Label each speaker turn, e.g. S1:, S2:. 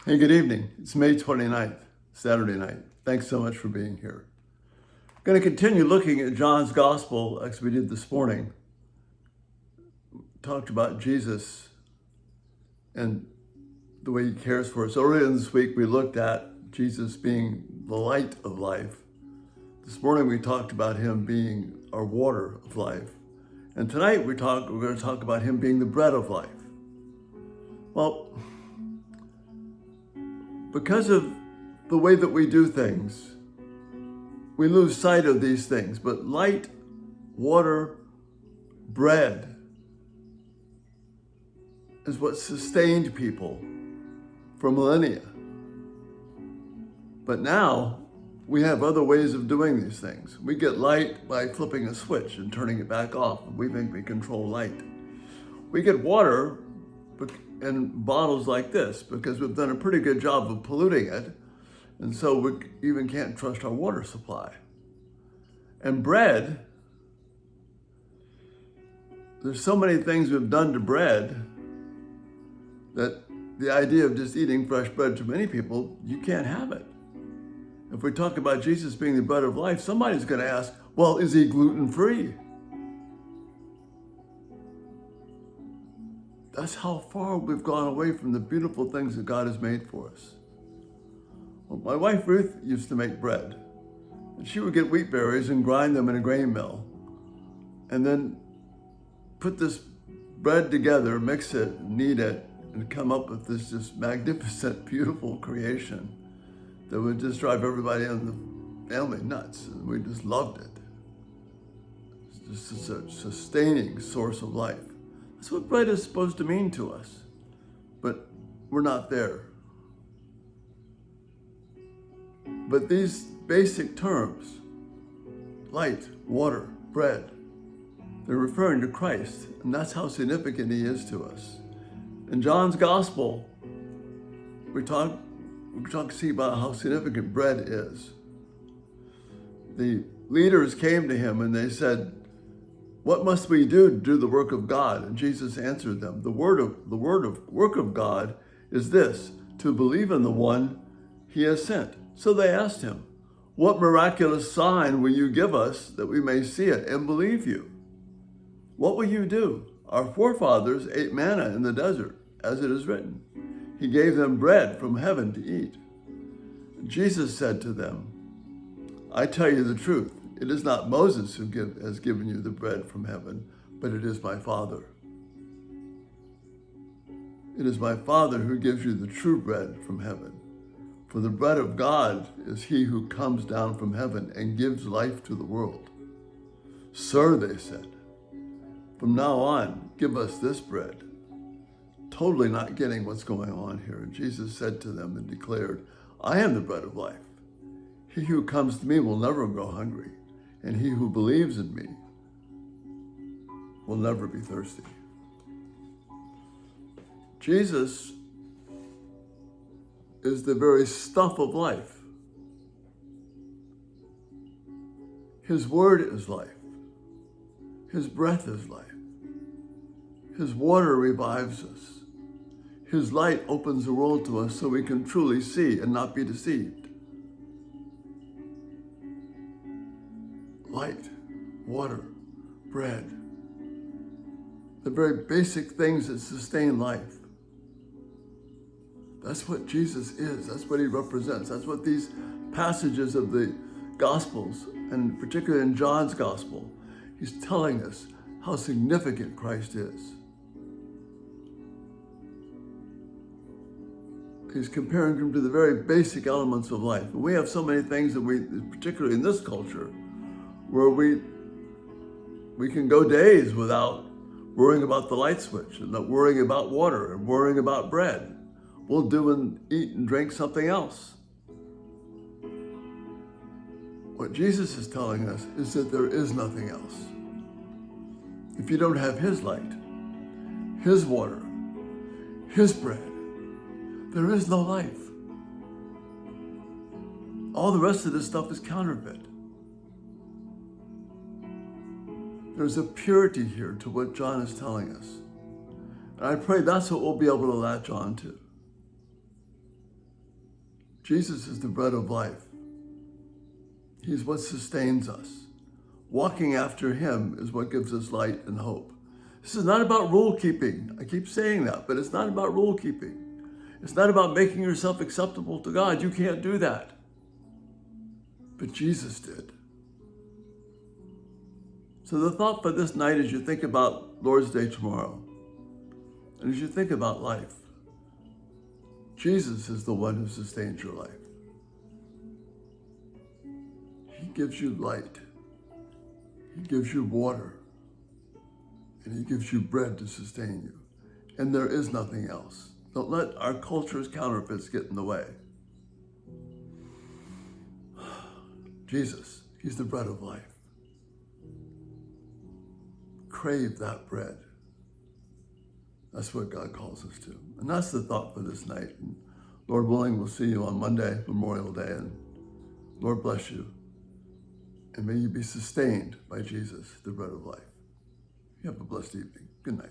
S1: Hey, good evening. It's May 29th, Saturday night. Thanks so much for being here. I'm going to continue looking at John's Gospel as we did this morning. Talked about Jesus and the way he cares for us. Earlier in this week, we looked at Jesus being the light of life. This morning, we talked about him being our water of life. And tonight, we're going to talk about him being the bread of life. Well, because of the way that we do things, we lose sight of these things. But light, water, bread is what sustained people for millennia. But now we have other ways of doing these things. We get light by flipping a switch and turning it back off. We think we control light. We get water in bottles like this because we've done a pretty good job of polluting it. And so we even can't trust our water supply. And bread, there's so many things we've done to bread that the idea of just eating fresh bread to many people, you can't have it. If we talk about Jesus being the bread of life, somebody's going to ask, well, is he gluten-free? That's how far we've gone away from the beautiful things that God has made for us. Well, my wife Ruth used to make bread. And she would get wheat berries and grind them in a grain mill. And then put this bread together, mix it, knead it, and come up with this just magnificent, beautiful creation that would just drive everybody in the family nuts. And we just loved it. It's just a sustaining source of life. That's what bread is supposed to mean to us, but we're not there. But these basic terms, light, water, bread, they're referring to Christ, and that's how significant he is to us. In John's Gospel, we talk to see about how significant bread is. The leaders came to him and they said, what must we do to do the work of God? And Jesus answered them, the work of God is this, to believe in the one he has sent. So they asked him, what miraculous sign will you give us that we may see it and believe you? What will you do? Our forefathers ate manna in the desert, as it is written. He gave them bread from heaven to eat. Jesus said to them, I tell you the truth. It is not Moses who has given you the bread from heaven, but it is my Father. It is my Father who gives you the true bread from heaven. For the bread of God is he who comes down from heaven and gives life to the world. Sir, they said, from now on, give us this bread. Totally not getting what's going on here. And Jesus said to them and declared, I am the bread of life. He who comes to me will never go hungry, and he who believes in me will never be thirsty. Jesus is the very stuff of life. His word is life. His breath is life. His water revives us. His light opens the world to us so we can truly see and not be deceived. Light, water, bread, the very basic things that sustain life. That's what Jesus is. That's what he represents. That's what these passages of the Gospels, and particularly in John's Gospel, he's telling us how significant Christ is. He's comparing him to the very basic elements of life. And we have so many things that we, particularly in this culture, where we can go days without worrying about the light switch and not worrying about water and worrying about bread. We'll do and eat and drink something else. What Jesus is telling us is that there is nothing else. If you don't have his light, his water, his bread, there is no life. All the rest of this stuff is counterfeit. There's a purity here to what John is telling us. And I pray that's what we'll be able to latch on to. Jesus is the bread of life. He's what sustains us. Walking after him is what gives us light and hope. This is not about rule keeping. I keep saying that, but it's not about rule keeping. It's not about making yourself acceptable to God. You can't do that. But Jesus did. So the thought for this night as you think about Lord's Day tomorrow, and as you think about life, Jesus is the one who sustains your life. He gives you light. He gives you water. And he gives you bread to sustain you. And there is nothing else. Don't let our culture's counterfeits get in the way. Jesus, he's the bread of life. Crave that bread. That's what God calls us to. And that's the thought for this night. And Lord willing, we'll see you on Monday, Memorial Day. And Lord bless you. And may you be sustained by Jesus, the bread of life. You have a blessed evening. Good night.